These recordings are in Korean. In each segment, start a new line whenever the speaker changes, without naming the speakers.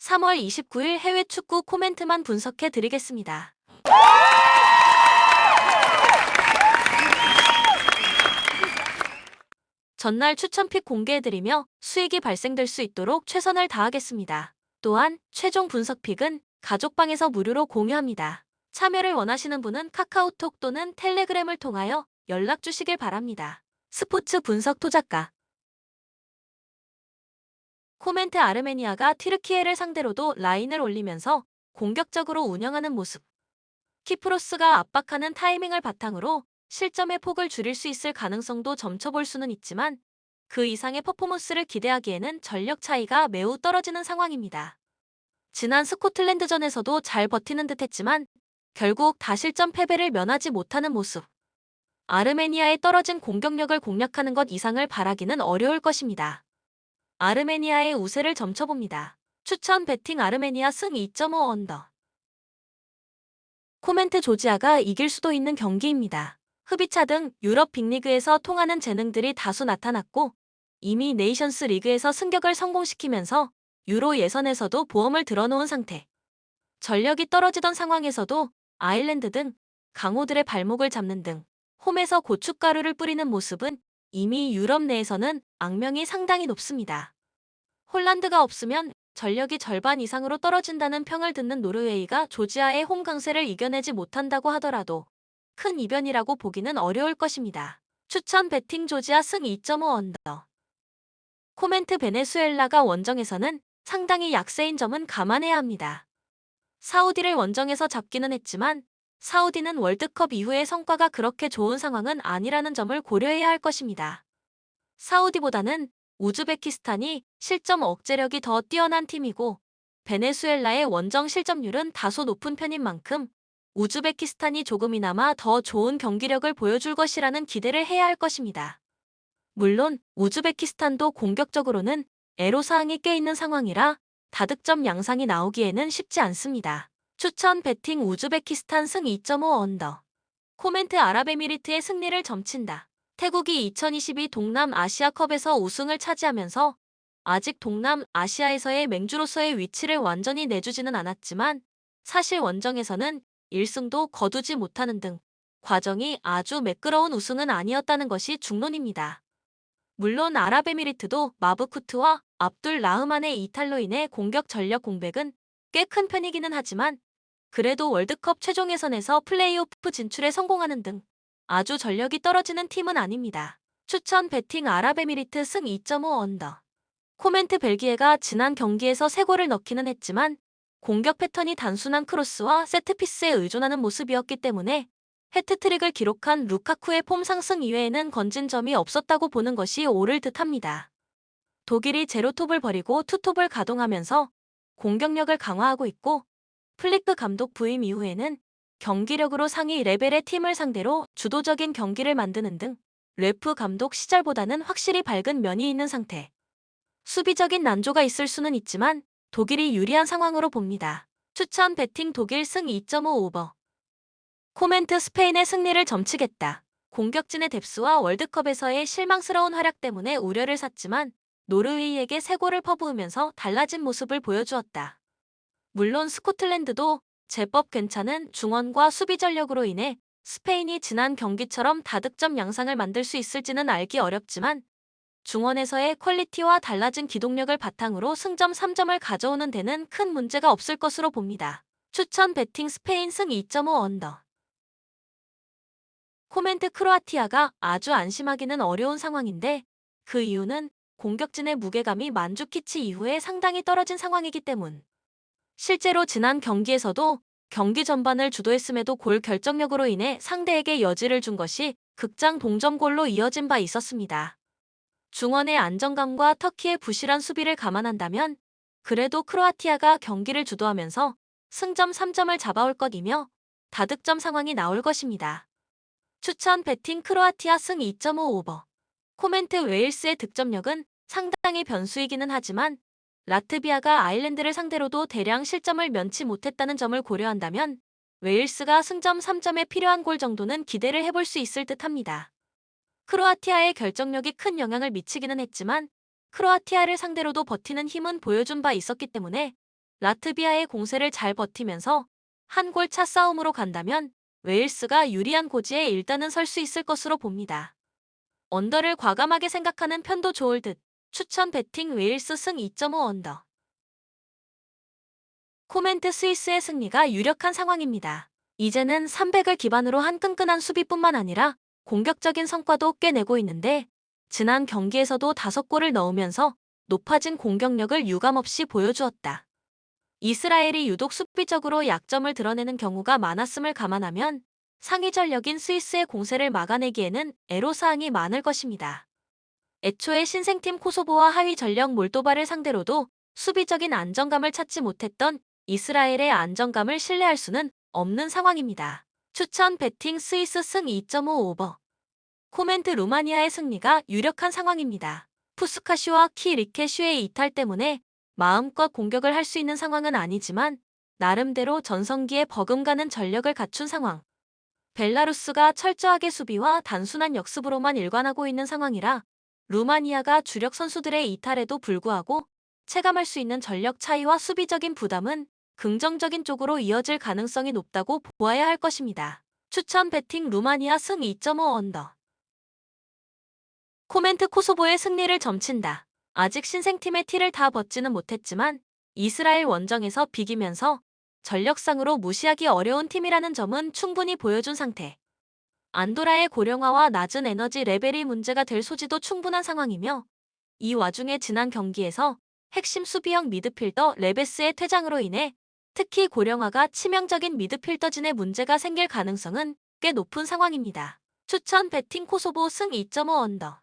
3월 29일 해외 축구 코멘트만 분석해 드리겠습니다. 전날 추천픽 공개해드리며 수익이 발생될 수 있도록 최선을 다하겠습니다. 또한 최종 분석픽은 가족방에서 무료로 공유합니다. 참여를 원하시는 분은 카카오톡 또는 텔레그램을 통하여 연락 주시길 바랍니다. 스포츠 분석 토작가 코멘트 아르메니아가 튀르키예를 상대로도 라인을 올리면서 공격적으로 운영하는 모습. 키프로스가 압박하는 타이밍을 바탕으로 실점의 폭을 줄일 수 있을 가능성도 점쳐볼 수는 있지만 그 이상의 퍼포먼스를 기대하기에는 전력 차이가 매우 떨어지는 상황입니다. 지난 스코틀랜드전에서도 잘 버티는 듯했지만 결국 다실점 패배를 면하지 못하는 모습. 아르메니아의 떨어진 공격력을 공략하는 것 이상을 바라기는 어려울 것입니다. 아르메니아의 우세를 점쳐봅니다. 추천 배팅 아르메니아 승 2.5 언더. 코멘트 조지아가 이길 수도 있는 경기입니다. 흡이차 등 유럽 빅리그에서 통하는 재능들이 다수 나타났고 이미 네이션스 리그에서 승격을 성공시키면서 유로 예선에서도 보험을 들어놓은 상태. 전력이 떨어지던 상황에서도 아일랜드 등 강호들의 발목을 잡는 등 홈에서 고춧가루를 뿌리는 모습은 이미 유럽 내에서는 악명이 상당히 높습니다. 홀란드가 없으면 전력이 절반 이상으로 떨어진다는 평을 듣는 노르웨이가 조지아의 홈 강세를 이겨내지 못한다고 하더라도 큰 이변이라고 보기는 어려울 것입니다. 추천 배팅 조지아 승 2.5 언더. 코멘트 베네수엘라가 원정에서는 상당히 약세인 점은 감안해야 합니다. 사우디를 원정에서 잡기는 했지만 사우디는 월드컵 이후의 성과가 그렇게 좋은 상황은 아니라는 점을 고려해야 할 것입니다. 사우디보다는 우즈베키스탄이 실점 억제력이 더 뛰어난 팀이고 베네수엘라의 원정 실점률은 다소 높은 편인 만큼 우즈베키스탄이 조금이나마 더 좋은 경기력을 보여줄 것이라는 기대를 해야 할 것입니다. 물론 우즈베키스탄도 공격적으로는 애로사항이 꽤 있는 상황이라 다득점 양상이 나오기에는 쉽지 않습니다. 추천 배팅 우즈베키스탄 승 2.5 언더. 코멘트 아랍에미리트의 승리를 점친다. 태국이 2022 동남아시아컵에서 우승을 차지하면서 아직 동남아시아에서의 맹주로서의 위치를 완전히 내주지는 않았지만 사실 원정에서는 1승도 거두지 못하는 등 과정이 아주 매끄러운 우승은 아니었다는 것이 중론입니다. 물론 아랍에미리트도 마브쿠트와 압둘 라흐만의 이탈로 인해 공격 전력 공백은 꽤 큰 편이기는 하지만 그래도 월드컵 최종 예선에서 플레이오프 진출에 성공하는 등 아주 전력이 떨어지는 팀은 아닙니다. 추천 배팅 아랍에미리트 승 2.5 언더. 코멘트 벨기에가 지난 경기에서 3골을 넣기는 했지만 공격 패턴이 단순한 크로스와 세트피스에 의존하는 모습이었기 때문에 해트트릭을 기록한 루카쿠의 폼 상승 이외에는 건진 점이 없었다고 보는 것이 옳을 듯합니다. 독일이 제로톱을 버리고 투톱을 가동하면서 공격력을 강화하고 있고 플리크 감독 부임 이후에는 경기력으로 상위 레벨의 팀을 상대로 주도적인 경기를 만드는 등 래프 감독 시절보다는 확실히 밝은 면이 있는 상태. 수비적인 난조가 있을 수는 있지만 독일이 유리한 상황으로 봅니다. 추천 배팅 독일 승 2.5 오버. 코멘트 스페인의 승리를 점치겠다. 공격진의 뎁스와 월드컵에서의 실망스러운 활약 때문에 우려를 샀지만 노르웨이에게 3골을 퍼부으면서 달라진 모습을 보여주었다. 물론 스코틀랜드도 제법 괜찮은 중원과 수비 전력으로 인해 스페인이 지난 경기처럼 다득점 양상을 만들 수 있을지는 알기 어렵지만 중원에서의 퀄리티와 달라진 기동력을 바탕으로 승점 3점을 가져오는 데는 큰 문제가 없을 것으로 봅니다. 추천 배팅 스페인 승 2.5 언더. 코멘트 크로아티아가 아주 안심하기는 어려운 상황인데 그 이유는 공격진의 무게감이 만주키치 이후에 상당히 떨어진 상황이기 때문. 실제로 지난 경기에서도 경기 전반을 주도했음에도 골 결정력으로 인해 상대에게 여지를 준 것이 극장 동점골로 이어진 바 있었습니다. 중원의 안정감과 터키의 부실한 수비를 감안한다면 그래도 크로아티아가 경기를 주도하면서 승점 3점을 잡아올 것이며 다득점 상황이 나올 것입니다. 추천 배팅 크로아티아 승 2.5 오버. 코멘트 웨일스의 득점력은 상당히 변수이기는 하지만 라트비아가 아일랜드를 상대로도 대량 실점을 면치 못했다는 점을 고려한다면 웨일스가 승점 3점에 필요한 골 정도는 기대를 해볼 수 있을 듯합니다. 크로아티아의 결정력이 큰 영향을 미치기는 했지만 크로아티아를 상대로도 버티는 힘은 보여준 바 있었기 때문에 라트비아의 공세를 잘 버티면서 한 골 차 싸움으로 간다면 웨일스가 유리한 고지에 일단은 설 수 있을 것으로 봅니다. 언더를 과감하게 생각하는 편도 좋을 듯. 추천 배팅 웨일스 승 2.5 언더. 코멘트 스위스의 승리가 유력한 상황입니다. 이제는 300을 기반으로 한 끈끈한 수비뿐만 아니라 공격적인 성과도 꽤 내고 있는데 지난 경기에서도 5골을 넣으면서 높아진 공격력을 유감없이 보여주었다. 이스라엘이 유독 수비적으로 약점을 드러내는 경우가 많았음을 감안하면 상위 전력인 스위스의 공세를 막아내기에는 애로사항이 많을 것입니다. 애초에 신생팀 코소보와 하위 전력 몰도바를 상대로도 수비적인 안정감을 찾지 못했던 이스라엘의 안정감을 신뢰할 수는 없는 상황입니다. 추천 배팅 스위스 승 2.5 오버. 코멘트 루마니아의 승리가 유력한 상황입니다. 푸스카슈와 키 리케슈의 이탈 때문에 마음껏 공격을 할 수 있는 상황은 아니지만 나름대로 전성기에 버금가는 전력을 갖춘 상황. 벨라루스가 철저하게 수비와 단순한 역습으로만 일관하고 있는 상황이라 루마니아가 주력 선수들의 이탈에도 불구하고 체감할 수 있는 전력 차이와 수비적인 부담은 긍정적인 쪽으로 이어질 가능성이 높다고 보아야 할 것입니다. 추천 배팅 루마니아 승 2.5 언더. 코멘트 코소보의 승리를 점친다. 아직 신생팀의 티를 다 벗지는 못했지만 이스라엘 원정에서 비기면서 전력상으로 무시하기 어려운 팀이라는 점은 충분히 보여준 상태. 안도라의 고령화와 낮은 에너지 레벨이 문제가 될 소지도 충분한 상황이며 이 와중에 지난 경기에서 핵심 수비형 미드필더 레베스의 퇴장으로 인해 특히 고령화가 치명적인 미드필더진에 문제가 생길 가능성은 꽤 높은 상황입니다. 추천 배팅 코소보 승 2.5 언더.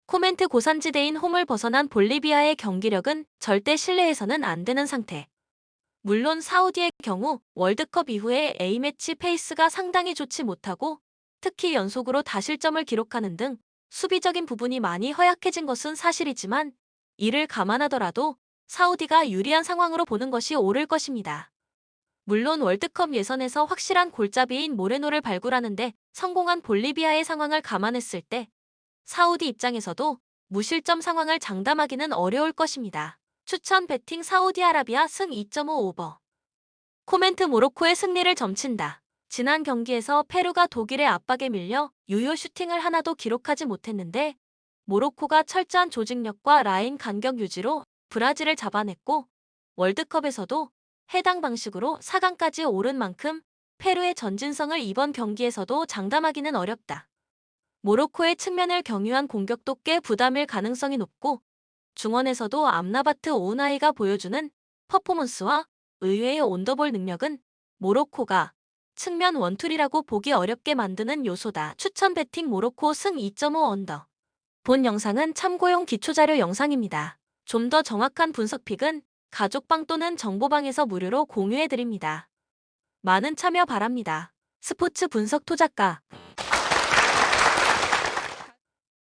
코멘트 고산지대인 홈을 벗어난 볼리비아의 경기력은 절대 신뢰해서는 안 되는 상태. 물론 사우디의 경우 월드컵 이후에 A매치 페이스가 상당히 좋지 못하고 특히 연속으로 다실점을 기록하는 등 수비적인 부분이 많이 허약해진 것은 사실이지만 이를 감안하더라도 사우디가 유리한 상황으로 보는 것이 옳을 것입니다. 물론 월드컵 예선에서 확실한 골잡이인 모레노를 발굴하는데 성공한 볼리비아의 상황을 감안했을 때 사우디 입장에서도 무실점 상황을 장담하기는 어려울 것입니다. 추천 배팅 사우디아라비아 승 2.5 오버. 코멘트 모로코의 승리를 점친다. 지난 경기에서 페루가 독일의 압박에 밀려 유효 슈팅을 하나도 기록하지 못했는데 모로코가 철저한 조직력과 라인 간격 유지로 브라질을 잡아냈고 월드컵에서도 해당 방식으로 4강까지 오른 만큼 페루의 전진성을 이번 경기에서도 장담하기는 어렵다. 모로코의 측면을 경유한 공격도 꽤 부담일 가능성이 높고 중원에서도 암라바트 오우나이가 보여주는 퍼포먼스와 의외의 온더볼 능력은 모로코가 측면 원툴이라고 보기 어렵게 만드는 요소다. 추천 배팅 모로코 승 2.5 언더. 본 영상은 참고용 기초자료 영상입니다. 좀 더 정확한 분석 픽은 가족방 또는 정보방에서 무료로 공유해드립니다. 많은 참여 바랍니다. 스포츠 분석 토작가